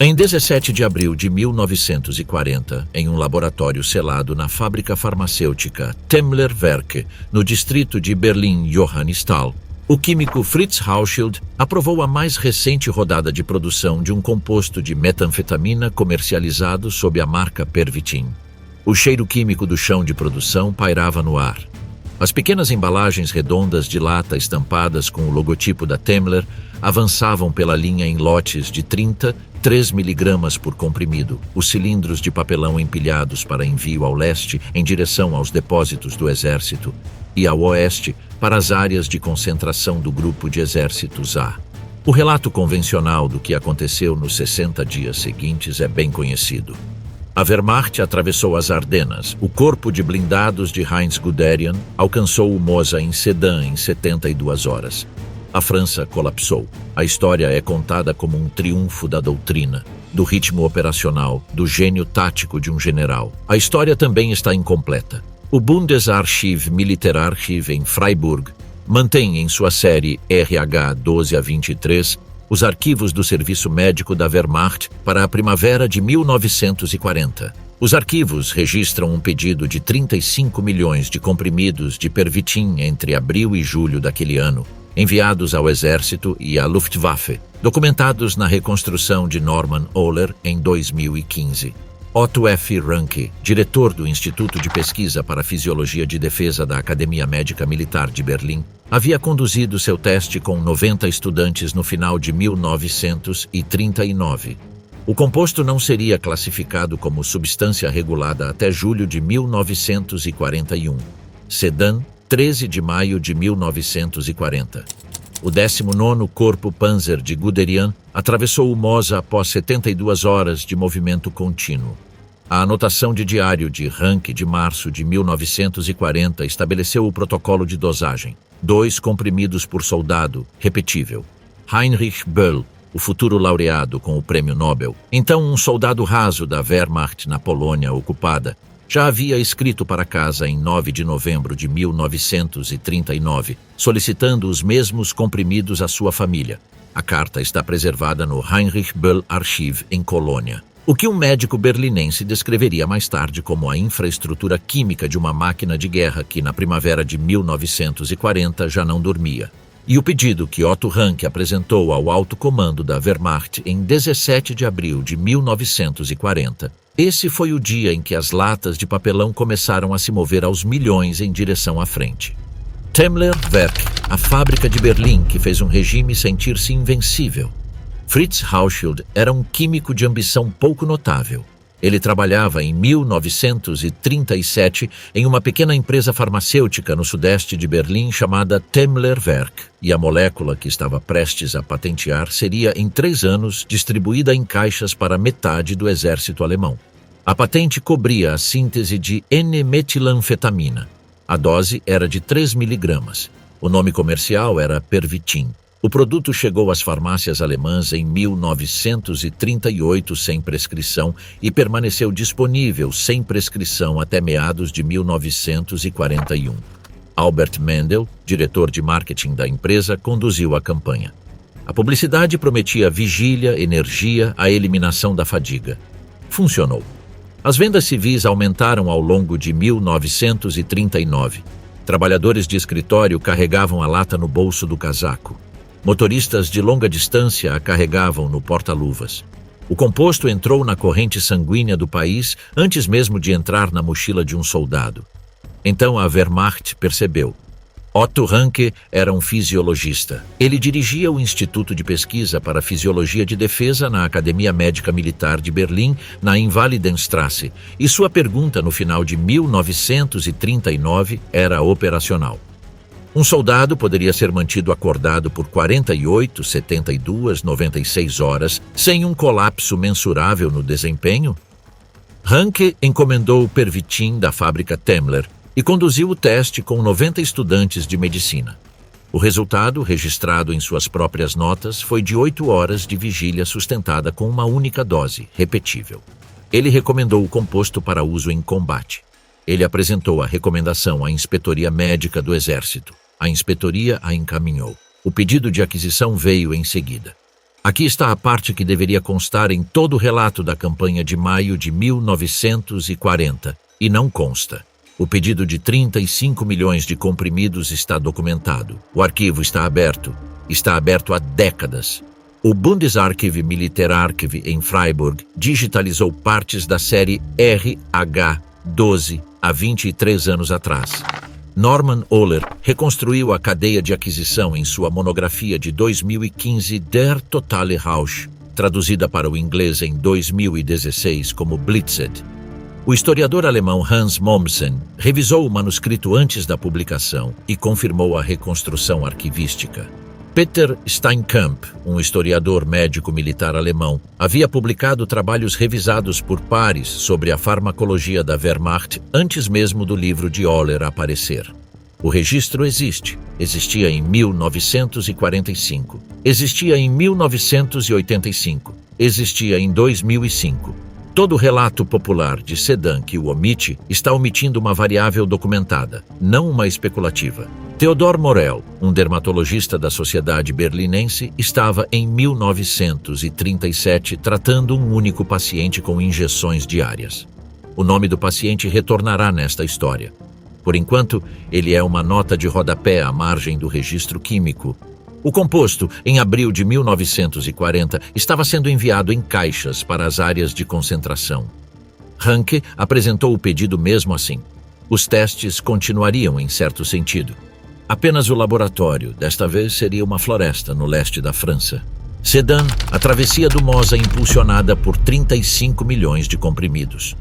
Em 17 de abril de 1940, em um laboratório selado na fábrica farmacêutica Temmler-Werke, no distrito de Berlim-Johannisthal, o químico Fritz Hauschild aprovou a mais recente rodada de produção de um composto de metanfetamina comercializado sob a marca Pervitin. O cheiro químico do chão de produção pairava no ar. As pequenas embalagens redondas de lata estampadas com o logotipo da Temmler avançavam pela linha em lotes de 3 miligramas por comprimido, os cilindros de papelão empilhados para envio ao leste em direção aos depósitos do exército e ao oeste para as áreas de concentração do grupo de exércitos A. O relato convencional do que aconteceu nos 60 dias seguintes é bem conhecido. A Wehrmacht atravessou as Ardenas. O corpo de blindados de Heinz Guderian alcançou o Mosa em Sedan em 72 horas. A França colapsou. A história é contada como um triunfo da doutrina, do ritmo operacional, do gênio tático de um general. A história também está incompleta. O Bundesarchiv Militärarchiv em Freiburg mantém em sua série RH 12 a 23 os arquivos do Serviço Médico da Wehrmacht para a primavera de 1940. Os arquivos registram um pedido de 35 milhões de comprimidos de Pervitin entre abril e julho daquele ano, enviados ao Exército e à Luftwaffe, documentados na reconstrução de Norman Ohler em 2015. Otto F. Ranke, diretor do Instituto de Pesquisa para Fisiologia de Defesa da Academia Médica Militar de Berlim, havia conduzido seu teste com 90 estudantes no final de 1939. O composto não seria classificado como substância regulada até julho de 1941. Sedan, 13 de maio de 1940. O 19º Corpo Panzer de Guderian atravessou o Mosa após 72 horas de movimento contínuo. A anotação de diário de Ranke de março de 1940 estabeleceu o protocolo de dosagem. 2 comprimidos por soldado, repetível. Heinrich Böll, o futuro laureado com o Prêmio Nobel, então um soldado raso da Wehrmacht na Polônia ocupada, já havia escrito para casa em 9 de novembro de 1939, solicitando os mesmos comprimidos à sua família. A carta está preservada no Heinrich Böll Archiv, em Colônia. O que um médico berlinense descreveria mais tarde como a infraestrutura química de uma máquina de guerra que, na primavera de 1940, já não dormia. E o pedido que Otto Ranke apresentou ao alto comando da Wehrmacht em 17 de abril de 1940. Esse foi o dia em que as latas de papelão começaram a se mover aos milhões em direção à frente. Temmler-Werke, a fábrica de Berlim que fez um regime sentir-se invencível. Fritz Hauschild era um químico de ambição pouco notável. Ele trabalhava em 1937 em uma pequena empresa farmacêutica no sudeste de Berlim chamada Temmler-Werke, e a molécula que estava prestes a patentear seria, em 3 anos, distribuída em caixas para metade do exército alemão. A patente cobria a síntese de N-metilanfetamina. A dose era de 3 miligramas. O nome comercial era Pervitin. O produto chegou às farmácias alemãs em 1938 sem prescrição e permaneceu disponível sem prescrição até meados de 1941. Albert Mendel, diretor de marketing da empresa, conduziu a campanha. A publicidade prometia vigília, energia, a eliminação da fadiga. Funcionou. As vendas civis aumentaram ao longo de 1939. Trabalhadores de escritório carregavam a lata no bolso do casaco. Motoristas de longa distância a carregavam no porta-luvas. O composto entrou na corrente sanguínea do país antes mesmo de entrar na mochila de um soldado. Então a Wehrmacht percebeu. Otto Ranke era um fisiologista. Ele dirigia o Instituto de Pesquisa para Fisiologia de Defesa na Academia Médica Militar de Berlim, na Invalidenstrasse, e sua pergunta no final de 1939 era operacional. Um soldado poderia ser mantido acordado por 48, 72, 96 horas sem um colapso mensurável no desempenho? Ranke encomendou o Pervitin da fábrica Temmler e conduziu o teste com 90 estudantes de medicina. O resultado, registrado em suas próprias notas, foi de 8 horas de vigília sustentada com uma única dose, repetível. Ele recomendou o composto para uso em combate. Ele apresentou a recomendação à Inspetoria Médica do Exército. A inspetoria a encaminhou. O pedido de aquisição veio em seguida. Aqui está a parte que deveria constar em todo o relato da campanha de maio de 1940, e não consta. O pedido de 35 milhões de comprimidos está documentado. O arquivo está aberto há décadas. O Bundesarchiv Militärarchiv em Freiburg digitalizou partes da série RH-12 há 23 anos atrás. Norman Ohler reconstruiu a cadeia de aquisição em sua monografia de 2015 Der totale Rausch, traduzida para o inglês em 2016 como Blitzed. O historiador alemão Hans Mommsen revisou o manuscrito antes da publicação e confirmou a reconstrução arquivística. Peter Steinkamp, um historiador médico-militar alemão, havia publicado trabalhos revisados por pares sobre a farmacologia da Wehrmacht antes mesmo do livro de Ohler aparecer. O registro existia em 1945, existia em 1985, existia em 2005. Todo o relato popular de Sedan que o omite está omitindo uma variável documentada, não uma especulativa. Theodor Morell, um dermatologista da Sociedade Berlinense, estava em 1937 tratando um único paciente com injeções diárias. O nome do paciente retornará nesta história. Por enquanto, ele é uma nota de rodapé à margem do registro químico. O composto, em abril de 1940, estava sendo enviado em caixas para as áreas de concentração. Ranke apresentou o pedido mesmo assim. Os testes continuariam em certo sentido. Apenas o laboratório, desta vez, seria uma floresta no leste da França. Sedan, a travessia do Mosa impulsionada por 35 milhões de comprimidos.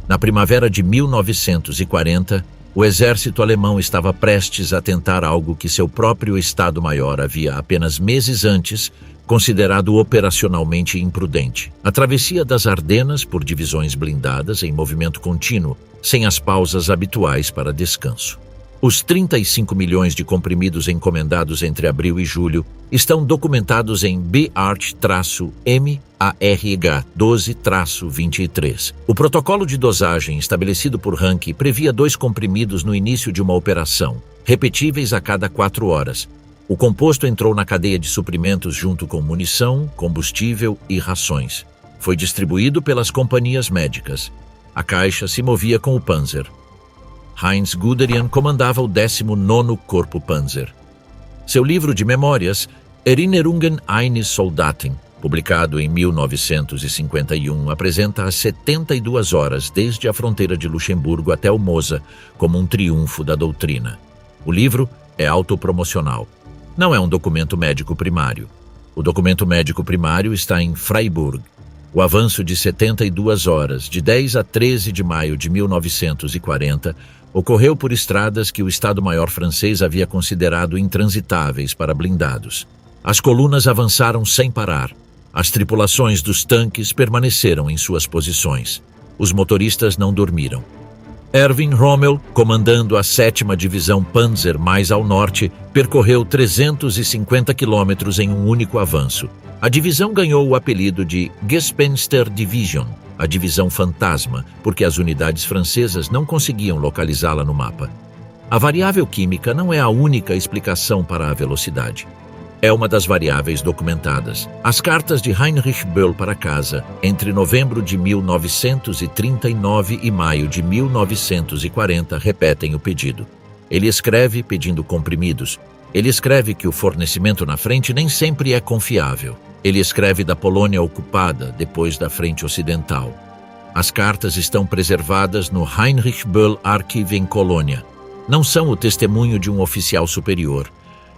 Na primavera de 1940, o exército alemão estava prestes a tentar algo que seu próprio Estado-Maior havia apenas meses antes considerado operacionalmente imprudente. A travessia das Ardenas por divisões blindadas em movimento contínuo, sem as pausas habituais para descanso. Os 35 milhões de comprimidos encomendados entre abril e julho estão documentados em BARCH-12-23. O protocolo de dosagem estabelecido por Ranke previa 2 comprimidos no início de uma operação, repetíveis a cada 4 horas. O composto entrou na cadeia de suprimentos junto com munição, combustível e rações. Foi distribuído pelas companhias médicas. A caixa se movia com o Panzer. Heinz Guderian comandava o 19º Corpo Panzer. Seu livro de memórias, Erinnerungen eines Soldaten, publicado em 1951, apresenta as 72 horas desde a fronteira de Luxemburgo até o Mosa como um triunfo da doutrina. O livro é autopromocional. Não é um documento médico primário. O documento médico primário está em Freiburg. O avanço de 72 horas, de 10 a 13 de maio de 1940, ocorreu por estradas que o Estado-Maior francês havia considerado intransitáveis para blindados. As colunas avançaram sem parar. As tripulações dos tanques permaneceram em suas posições. Os motoristas não dormiram. Erwin Rommel, comandando a 7ª Divisão Panzer mais ao norte, percorreu 350 quilômetros em um único avanço. A divisão ganhou o apelido de Gespenster Division, a divisão fantasma, porque as unidades francesas não conseguiam localizá-la no mapa. A variável química não é a única explicação para a velocidade. É uma das variáveis documentadas. As cartas de Heinrich Böll para casa, entre novembro de 1939 e maio de 1940, repetem o pedido. Ele escreve pedindo comprimidos. Ele escreve que o fornecimento na frente nem sempre é confiável. Ele escreve da Polônia ocupada depois da frente ocidental. As cartas estão preservadas no Heinrich Böll Archiv em Colônia. Não são o testemunho de um oficial superior.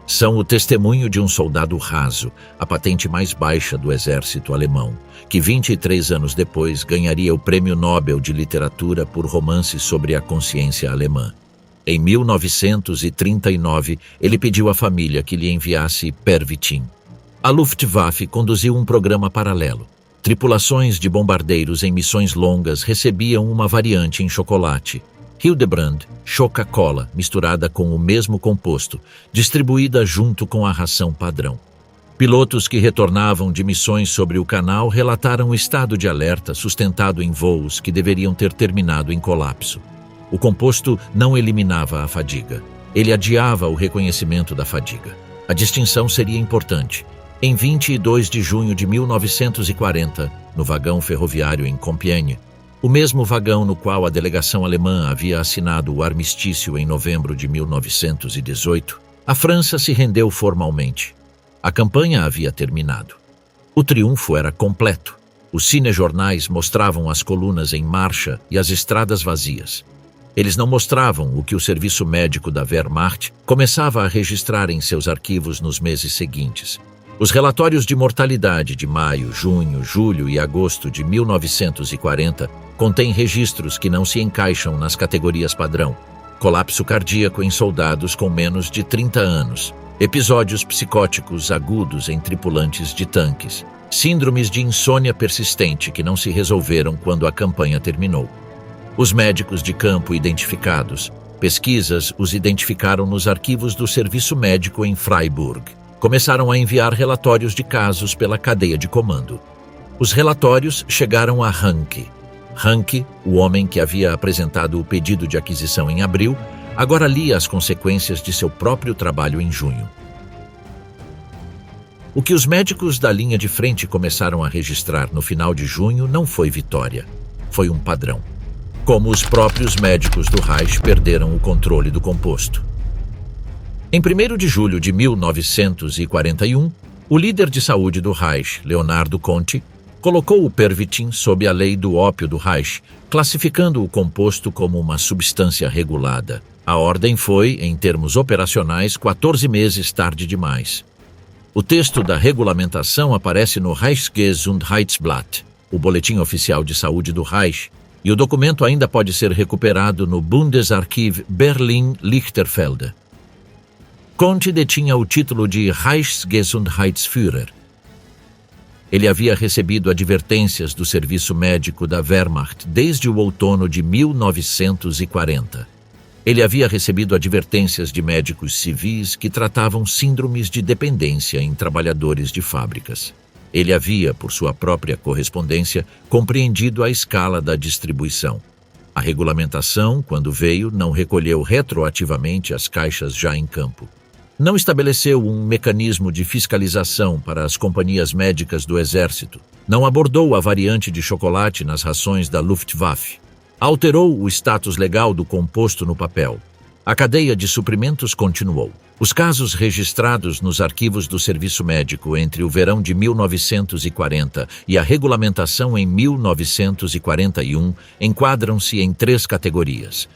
São o testemunho de um soldado raso, a patente mais baixa do exército alemão, que 23 anos depois ganharia o Prêmio Nobel de Literatura por romances sobre a consciência alemã. Em 1939, ele pediu à família que lhe enviasse Pervitin. A Luftwaffe conduziu um programa paralelo. Tripulações de bombardeiros em missões longas recebiam uma variante em chocolate. Hildebrand, Coca-Cola, misturada com o mesmo composto, distribuída junto com a ração padrão. Pilotos que retornavam de missões sobre o canal relataram o estado de alerta sustentado em voos que deveriam ter terminado em colapso. O composto não eliminava a fadiga. Ele adiava o reconhecimento da fadiga. A distinção seria importante. Em 22 de junho de 1940, no vagão ferroviário em Compiègne, o mesmo vagão no qual a delegação alemã havia assinado o armistício em novembro de 1918, a França se rendeu formalmente. A campanha havia terminado. O triunfo era completo. Os cinejornais mostravam as colunas em marcha e as estradas vazias. Eles não mostravam o que o serviço médico da Wehrmacht começava a registrar em seus arquivos nos meses seguintes. Os relatórios de mortalidade de maio, junho, julho e agosto de 1940 contêm registros que não se encaixam nas categorias padrão: colapso cardíaco em soldados com menos de 30 anos, episódios psicóticos agudos em tripulantes de tanques, síndromes de insônia persistente que não se resolveram quando a campanha terminou. Os médicos de campo identificados, pesquisas os identificaram nos arquivos do Serviço Médico em Freiburg. Começaram a enviar relatórios de casos pela cadeia de comando. Os relatórios chegaram a Hanke. Hanke, o homem que havia apresentado o pedido de aquisição em abril, agora lia as consequências de seu próprio trabalho em junho. O que os médicos da linha de frente começaram a registrar no final de junho não foi vitória, foi um padrão. Como os próprios médicos do Reich perderam o controle do composto. Em 1º de julho de 1941, o líder de saúde do Reich, Leonardo Conti, colocou o Pervitin sob a lei do ópio do Reich, classificando o composto como uma substância regulada. A ordem foi, em termos operacionais, 14 meses tarde demais. O texto da regulamentação aparece no Reichsgesundheitsblatt, o boletim oficial de saúde do Reich, e o documento ainda pode ser recuperado no Bundesarchiv Berlin-Lichterfelde. Conti detinha o título de Reichsgesundheitsführer. Ele havia recebido advertências do serviço médico da Wehrmacht desde o outono de 1940. Ele havia recebido advertências de médicos civis que tratavam síndromes de dependência em trabalhadores de fábricas. Ele havia, por sua própria correspondência, compreendido a escala da distribuição. A regulamentação, quando veio, não recolheu retroativamente as caixas já em campo. Não estabeleceu um mecanismo de fiscalização para as companhias médicas do Exército. Não abordou a variante de chocolate nas rações da Luftwaffe. Alterou o status legal do composto no papel. A cadeia de suprimentos continuou. Os casos registrados nos arquivos do Serviço Médico entre o verão de 1940 e a regulamentação em 1941 enquadram-se em 3 categorias.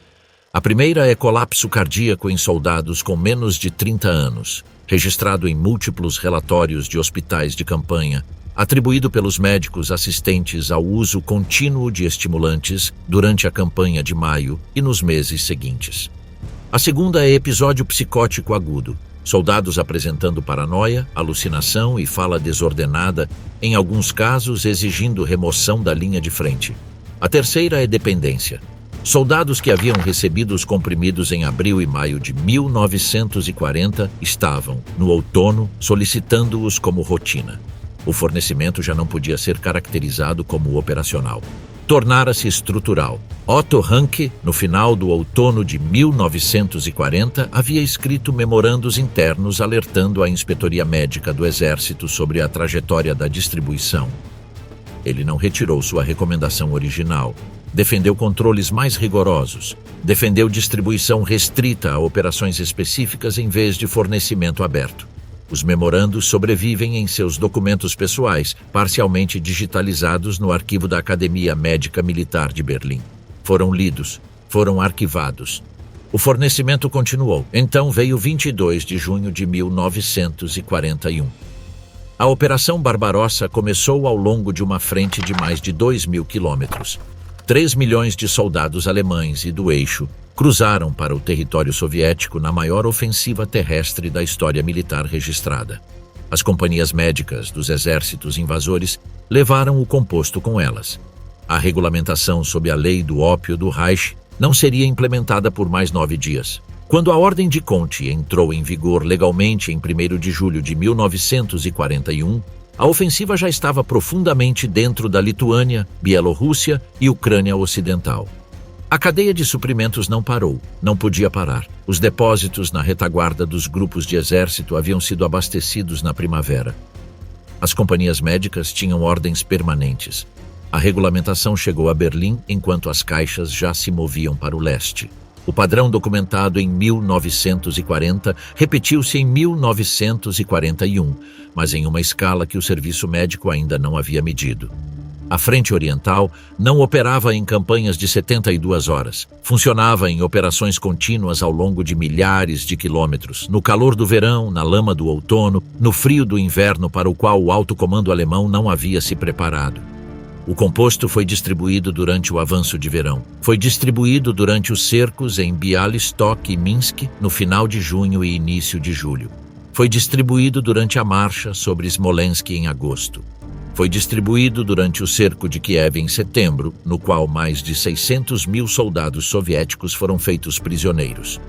A primeira é colapso cardíaco em soldados com menos de 30 anos, registrado em múltiplos relatórios de hospitais de campanha, atribuído pelos médicos assistentes ao uso contínuo de estimulantes durante a campanha de maio e nos meses seguintes. A segunda é episódio psicótico agudo, soldados apresentando paranoia, alucinação e fala desordenada, em alguns casos exigindo remoção da linha de frente. A terceira é dependência. Soldados que haviam recebido os comprimidos em abril e maio de 1940 estavam, no outono, solicitando-os como rotina. O fornecimento já não podia ser caracterizado como operacional. Tornara-se estrutural. Otto Hanke, no final do outono de 1940, havia escrito memorandos internos alertando a Inspetoria Médica do Exército sobre a trajetória da distribuição. Ele não retirou sua recomendação original. Defendeu controles mais rigorosos, defendeu distribuição restrita a operações específicas em vez de fornecimento aberto. Os memorandos sobrevivem em seus documentos pessoais, parcialmente digitalizados no arquivo da Academia Médica Militar de Berlim. Foram lidos, foram arquivados. O fornecimento continuou. Então veio 22 de junho de 1941. A Operação Barbarossa começou ao longo de uma frente de mais de 2.000 quilômetros. 3 milhões de soldados alemães e do eixo cruzaram para o território soviético na maior ofensiva terrestre da história militar registrada. As companhias médicas dos exércitos invasores levaram o composto com elas. A regulamentação sob a lei do ópio do Reich não seria implementada por mais 9 dias. Quando a Ordem de Conti entrou em vigor legalmente em 1º de julho de 1941, a ofensiva já estava profundamente dentro da Lituânia, Bielorrússia e Ucrânia Ocidental. A cadeia de suprimentos não parou, não podia parar. Os depósitos na retaguarda dos grupos de exército haviam sido abastecidos na primavera. As companhias médicas tinham ordens permanentes. A regulamentação chegou a Berlim enquanto as caixas já se moviam para o leste. O padrão documentado em 1940 repetiu-se em 1941, mas em uma escala que o serviço médico ainda não havia medido. A Frente Oriental não operava em campanhas de 72 horas. Funcionava em operações contínuas ao longo de milhares de quilômetros, no calor do verão, na lama do outono, no frio do inverno para o qual o alto comando alemão não havia se preparado. O composto foi distribuído durante o avanço de verão. Foi distribuído durante os cercos em Bialystok e Minsk no final de junho e início de julho. Foi distribuído durante a marcha sobre Smolensk em agosto. Foi distribuído durante o cerco de Kiev em setembro, no qual mais de 600 mil soldados soviéticos foram feitos prisioneiros.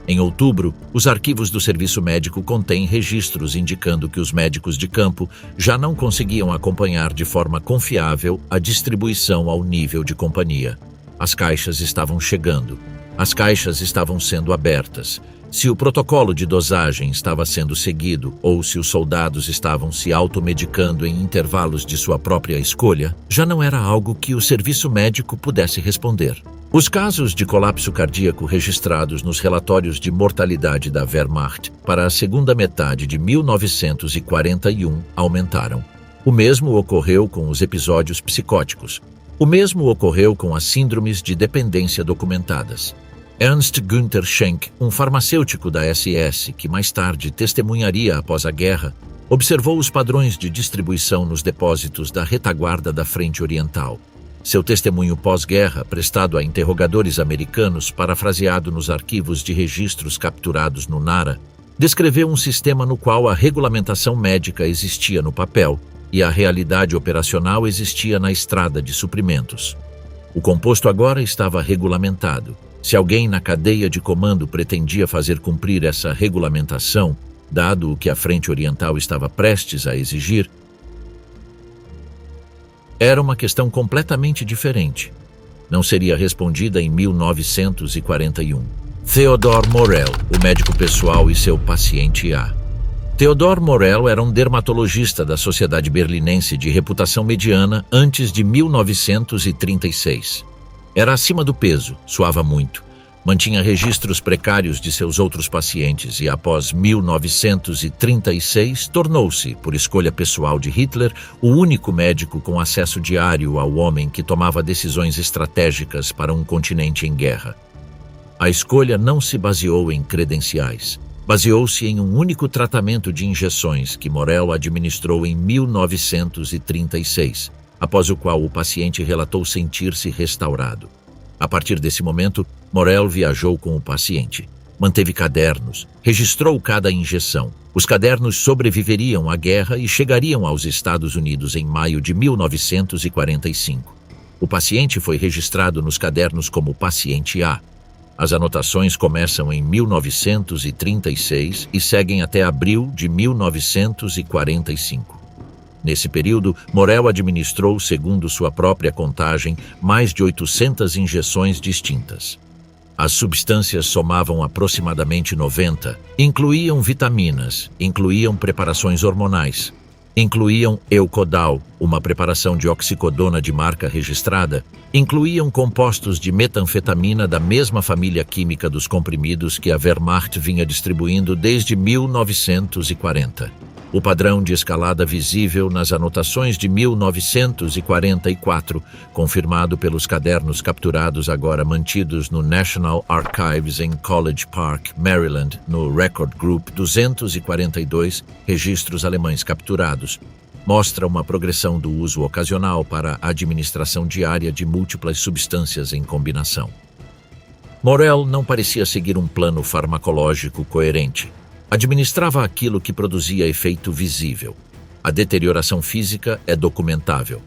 Em outubro, os arquivos do serviço médico contêm registros indicando que os médicos de campo já não conseguiam acompanhar de forma confiável a distribuição ao nível de companhia. As caixas estavam chegando. As caixas estavam sendo abertas. Se o protocolo de dosagem estava sendo seguido ou se os soldados estavam se automedicando em intervalos de sua própria escolha, já não era algo que o serviço médico pudesse responder. Os casos de colapso cardíaco registrados nos relatórios de mortalidade da Wehrmacht para a segunda metade de 1941 aumentaram. O mesmo ocorreu com os episódios psicóticos. O mesmo ocorreu com as síndromes de dependência documentadas. Ernst Günther Schenk, um farmacêutico da SS que mais tarde testemunharia após a guerra, observou os padrões de distribuição nos depósitos da retaguarda da Frente Oriental. Seu testemunho pós-guerra, prestado a interrogadores americanos, parafraseado nos arquivos de registros capturados no Nara, descreveu um sistema no qual a regulamentação médica existia no papel e a realidade operacional existia na estrada de suprimentos. O composto agora estava regulamentado. Se alguém na cadeia de comando pretendia fazer cumprir essa regulamentação, dado o que a Frente Oriental estava prestes a exigir, era uma questão completamente diferente. Não seria respondida em 1941. Theodor Morell, o médico pessoal e seu paciente A. Theodor Morell era um dermatologista da Sociedade Berlinense de reputação mediana antes de 1936. Era acima do peso, suava muito, mantinha registros precários de seus outros pacientes e, após 1936, tornou-se, por escolha pessoal de Hitler, o único médico com acesso diário ao homem que tomava decisões estratégicas para um continente em guerra. A escolha não se baseou em credenciais. Baseou-se em um único tratamento de injeções que Morell administrou em 1936. Após o qual o paciente relatou sentir-se restaurado. A partir desse momento, Morell viajou com o paciente. Manteve cadernos, registrou cada injeção. Os cadernos sobreviveriam à guerra e chegariam aos Estados Unidos em maio de 1945. O paciente foi registrado nos cadernos como paciente A. As anotações começam em 1936 e seguem até abril de 1945. Nesse período, Morell administrou, segundo sua própria contagem, mais de 800 injeções distintas. As substâncias somavam aproximadamente 90, incluíam vitaminas, incluíam preparações hormonais, incluíam Eucodal, uma preparação de oxicodona de marca registrada, incluíam compostos de metanfetamina da mesma família química dos comprimidos que a Wehrmacht vinha distribuindo desde 1940. O padrão de escalada visível nas anotações de 1944, confirmado pelos cadernos capturados agora mantidos no National Archives em College Park, Maryland, no Record Group 242, registros alemães capturados, mostra uma progressão do uso ocasional para a administração diária de múltiplas substâncias em combinação. Morell não parecia seguir um plano farmacológico coerente. Administrava aquilo que produzia efeito visível. A deterioração física é documentável.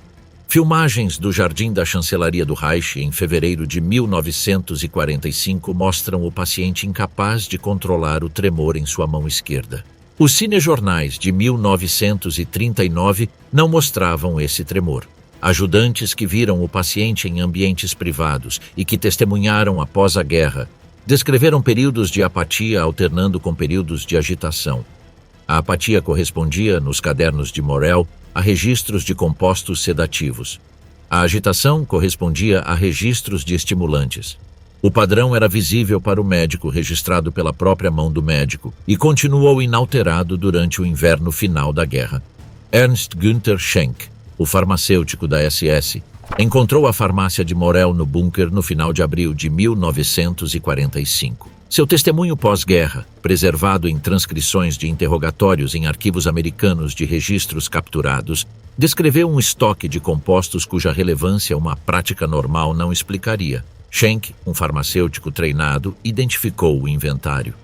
Filmagens do Jardim da Chancelaria do Reich em fevereiro de 1945 mostram o paciente incapaz de controlar o tremor em sua mão esquerda. Os cinejornais de 1939 não mostravam esse tremor. Ajudantes que viram o paciente em ambientes privados e que testemunharam após a guerra descreveram períodos de apatia alternando com períodos de agitação. A apatia correspondia, nos cadernos de Morell, a registros de compostos sedativos. A agitação correspondia a registros de estimulantes. O padrão era visível para o médico, registrado pela própria mão do médico, e continuou inalterado durante o inverno final da guerra. Ernst Günther Schenck, o farmacêutico da SS, encontrou a farmácia de Morel no bunker no final de abril de 1945. Seu testemunho pós-guerra, preservado em transcrições de interrogatórios em arquivos americanos de registros capturados, descreveu um estoque de compostos cuja relevância uma prática normal não explicaria. Schenck, um farmacêutico treinado, identificou o inventário.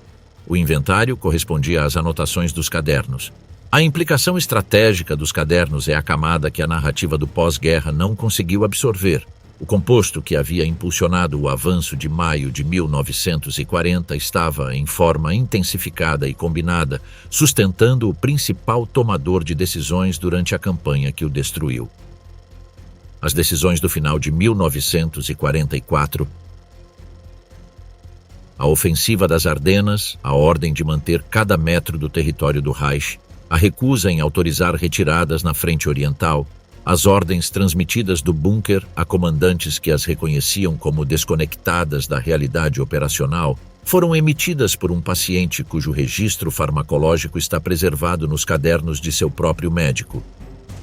O inventário correspondia às anotações dos cadernos. A implicação estratégica dos cadernos é a camada que a narrativa do pós-guerra não conseguiu absorver. O composto que havia impulsionado o avanço de maio de 1940 estava, em forma intensificada e combinada, sustentando o principal tomador de decisões durante a campanha que o destruiu. As decisões do final de 1944, a ofensiva das Ardenas, a ordem de manter cada metro do território do Reich, a recusa em autorizar retiradas na frente oriental, as ordens transmitidas do bunker a comandantes que as reconheciam como desconectadas da realidade operacional foram emitidas por um paciente cujo registro farmacológico está preservado nos cadernos de seu próprio médico.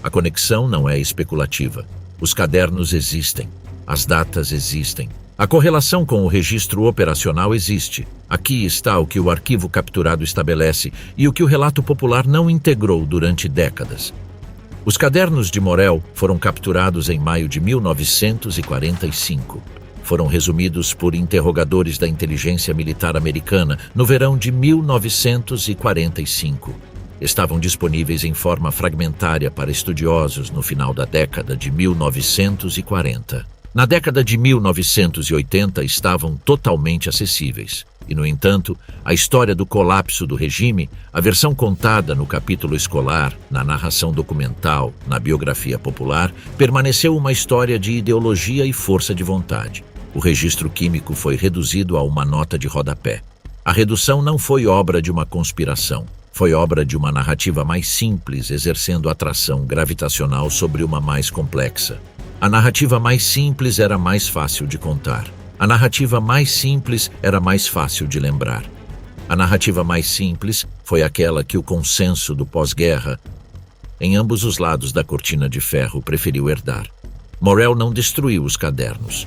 A conexão não é especulativa. Os cadernos existem. As datas existem. A correlação com o registro operacional existe. Aqui está o que o arquivo capturado estabelece e o que o relato popular não integrou durante décadas. Os cadernos de Morel foram capturados em maio de 1945. Foram resumidos por interrogadores da inteligência militar americana no verão de 1945. Estavam disponíveis em forma fragmentária para estudiosos no final da década de 1940. Na década de 1980 estavam totalmente acessíveis. E, no entanto, a história do colapso do regime, a versão contada no capítulo escolar, na narração documental, na biografia popular, permaneceu uma história de ideologia e força de vontade. O registro químico foi reduzido a uma nota de rodapé. A redução não foi obra de uma conspiração. Foi obra de uma narrativa mais simples, exercendo atração gravitacional sobre uma mais complexa. A narrativa mais simples era mais fácil de contar. A narrativa mais simples era mais fácil de lembrar. A narrativa mais simples foi aquela que o consenso do pós-guerra, em ambos os lados da cortina de ferro, preferiu herdar. Morel não destruiu os cadernos.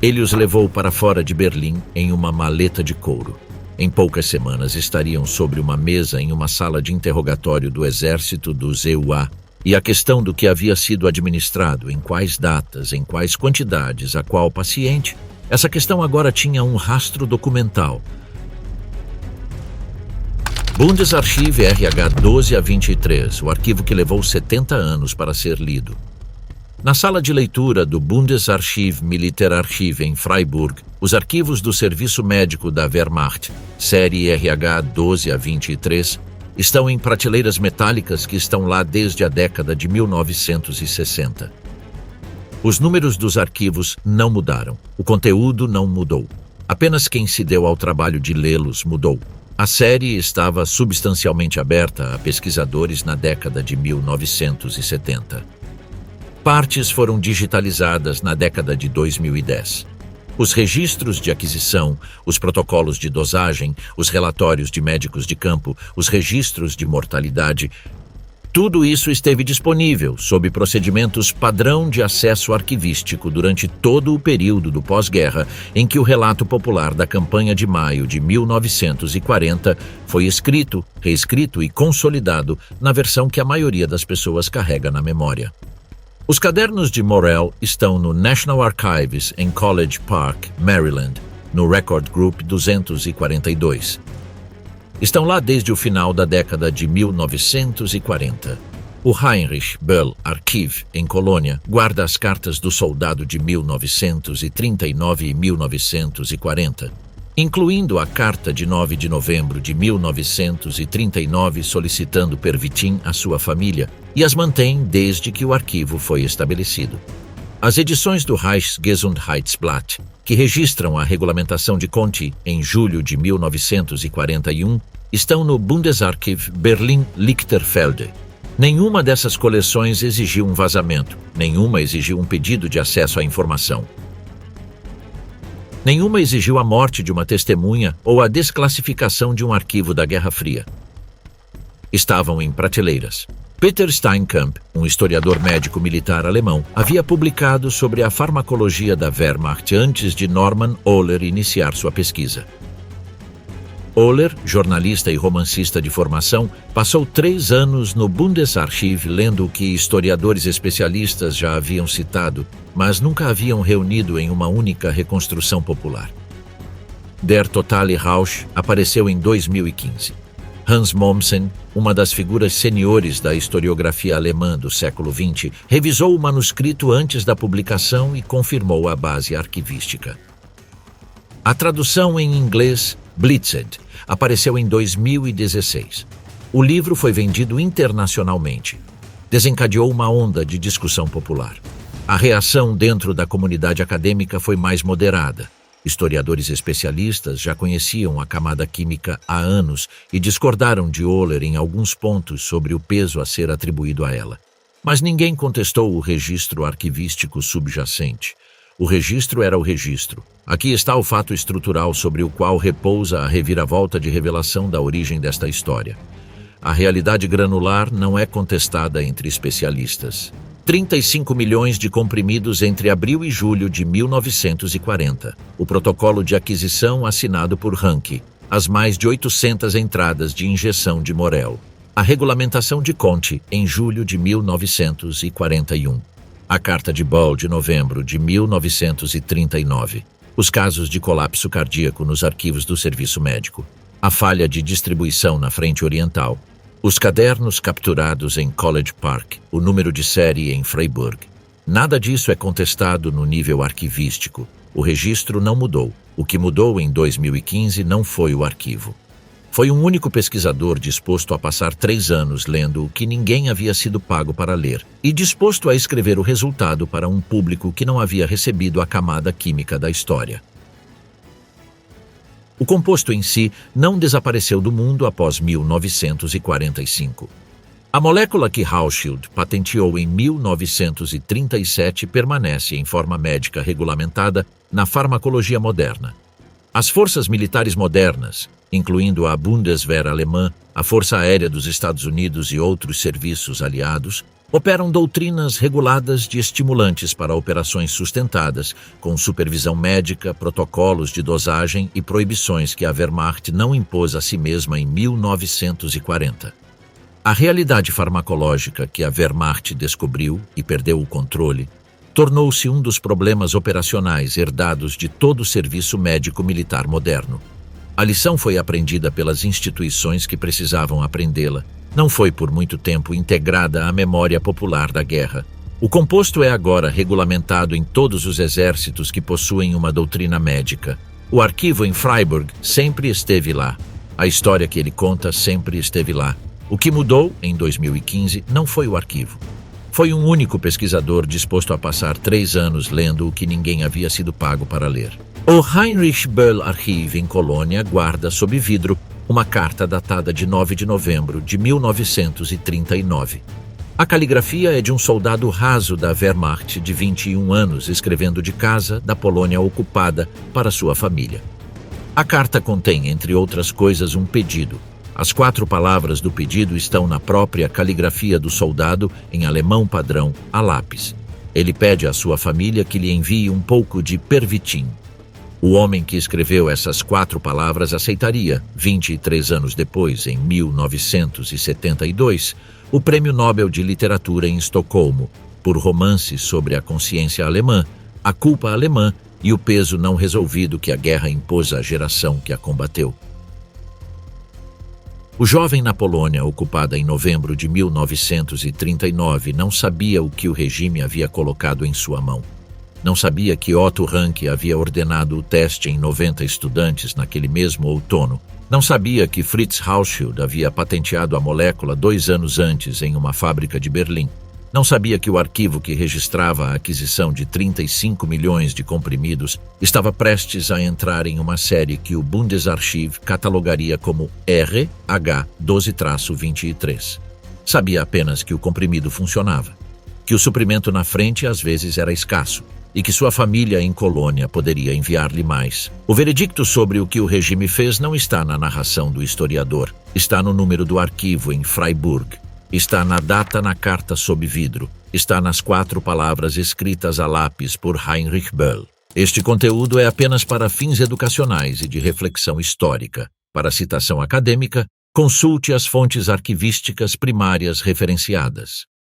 Ele os levou para fora de Berlim em uma maleta de couro. Em poucas semanas estariam sobre uma mesa em uma sala de interrogatório do exército dos EUA, e a questão do que havia sido administrado, em quais datas, em quais quantidades, a qual paciente, essa questão agora tinha um rastro documental. Bundesarchiv RH 12 a 23, o arquivo que levou 70 anos para ser lido. Na sala de leitura do Bundesarchiv Militärarchiv em Freiburg, os arquivos do Serviço Médico da Wehrmacht, série RH 12 a 23, estão em prateleiras metálicas que estão lá desde a década de 1960. Os números dos arquivos não mudaram. O conteúdo não mudou. Apenas quem se deu ao trabalho de lê-los mudou. A série estava substancialmente aberta a pesquisadores na década de 1970. Partes foram digitalizadas na década de 2010. Os registros de aquisição, os protocolos de dosagem, os relatórios de médicos de campo, os registros de mortalidade, tudo isso esteve disponível sob procedimentos padrão de acesso arquivístico durante todo o período do pós-guerra em que o relato popular da campanha de maio de 1940 foi escrito, reescrito e consolidado na versão que a maioria das pessoas carrega na memória. Os cadernos de Morel estão no National Archives em College Park, Maryland, no Record Group 242. Estão lá desde o final da década de 1940. O Heinrich Böll Archiv, em Colônia, guarda as cartas do soldado de 1939 e 1940, incluindo a carta de 9 de novembro de 1939 solicitando pervitin à sua família, e as mantém desde que o arquivo foi estabelecido. As edições do Reichsgesundheitsblatt, que registram a regulamentação de Conti em julho de 1941, estão no Bundesarchiv Berlin-Lichterfelde. Nenhuma dessas coleções exigiu um vazamento, nenhuma exigiu um pedido de acesso à informação. Nenhuma exigiu a morte de uma testemunha ou a desclassificação de um arquivo da Guerra Fria. Estavam em prateleiras. Peter Steinkamp, um historiador médico militar alemão, havia publicado sobre a farmacologia da Wehrmacht antes de Norman Ohler iniciar sua pesquisa. Ohler, jornalista e romancista de formação, passou 3 anos no Bundesarchiv lendo o que historiadores especialistas já haviam citado, mas nunca haviam reunido em uma única reconstrução popular. Der totale Rausch apareceu em 2015. Hans Mommsen, uma das figuras seniores da historiografia alemã do século XX, revisou o manuscrito antes da publicação e confirmou a base arquivística. A tradução em inglês, Blitzed, apareceu em 2016. O livro foi vendido internacionalmente. Desencadeou uma onda de discussão popular. A reação dentro da comunidade acadêmica foi mais moderada. Historiadores especialistas já conheciam a camada química há anos e discordaram de Ohler em alguns pontos sobre o peso a ser atribuído a ela. Mas ninguém contestou o registro arquivístico subjacente. O registro era o registro. Aqui está o fato estrutural sobre o qual repousa a reviravolta de revelação da origem desta história. A realidade granular não é contestada entre especialistas. 35 milhões de comprimidos entre abril e julho de 1940. O protocolo de aquisição assinado por Ranke. As mais de 800 entradas de injeção de Morel. A regulamentação de Conte em julho de 1941. A carta de Boll de novembro de 1939. Os casos de colapso cardíaco nos arquivos do serviço médico. A falha de distribuição na frente oriental. Os cadernos capturados em College Park, o número de série em Freiburg. Nada disso é contestado no nível arquivístico. O registro não mudou. O que mudou em 2015 não foi o arquivo. Foi um único pesquisador disposto a passar 3 anos lendo o que ninguém havia sido pago para ler e disposto a escrever o resultado para um público que não havia recebido a camada química da história. O composto em si não desapareceu do mundo após 1945. A molécula que Hauschild patenteou em 1937 permanece em forma médica regulamentada na farmacologia moderna. As forças militares modernas, incluindo a Bundeswehr alemã, a Força Aérea dos Estados Unidos e outros serviços aliados, operam doutrinas reguladas de estimulantes para operações sustentadas, com supervisão médica, protocolos de dosagem e proibições que a Wehrmacht não impôs a si mesma em 1940. A realidade farmacológica que a Wehrmacht descobriu e perdeu o controle tornou-se um dos problemas operacionais herdados de todo o serviço médico militar moderno. A lição foi aprendida pelas instituições que precisavam aprendê-la. Não foi por muito tempo integrada à memória popular da guerra. O composto é agora regulamentado em todos os exércitos que possuem uma doutrina médica. O arquivo em Freiburg sempre esteve lá. A história que ele conta sempre esteve lá. O que mudou, em 2015, não foi o arquivo. Foi um único pesquisador disposto a passar 3 anos lendo o que ninguém havia sido pago para ler. O Heinrich Böll Archiv, em Colônia, guarda sob vidro uma carta datada de 9 de novembro de 1939. A caligrafia é de um soldado raso da Wehrmacht de 21 anos, escrevendo de casa da Polônia ocupada para sua família. A carta contém, entre outras coisas, um pedido. As 4 palavras do pedido estão na própria caligrafia do soldado, em alemão padrão, a lápis. Ele pede à sua família que lhe envie um pouco de Pervitin. O homem que escreveu essas 4 palavras aceitaria, 23 anos depois, em 1972, o Prêmio Nobel de Literatura em Estocolmo, por romances sobre a consciência alemã, a culpa alemã e o peso não resolvido que a guerra impôs à geração que a combateu. O jovem na Polônia, ocupada em novembro de 1939, não sabia o que o regime havia colocado em sua mão. Não sabia que Otto Ranke havia ordenado o teste em 90 estudantes naquele mesmo outono. Não sabia que Fritz Hauschild havia patenteado a molécula 2 anos antes em uma fábrica de Berlim. Não sabia que o arquivo que registrava a aquisição de 35 milhões de comprimidos estava prestes a entrar em uma série que o Bundesarchiv catalogaria como RH-12-23. Sabia apenas que o comprimido funcionava, que o suprimento na frente às vezes era escasso e que sua família em Colônia poderia enviar-lhe mais. O veredicto sobre o que o regime fez não está na narração do historiador, está no número do arquivo em Freiburg, está na data na carta sob vidro, está nas 4 palavras escritas a lápis por Heinrich Böll. Este conteúdo é apenas para fins educacionais e de reflexão histórica. Para citação acadêmica, consulte as fontes arquivísticas primárias referenciadas.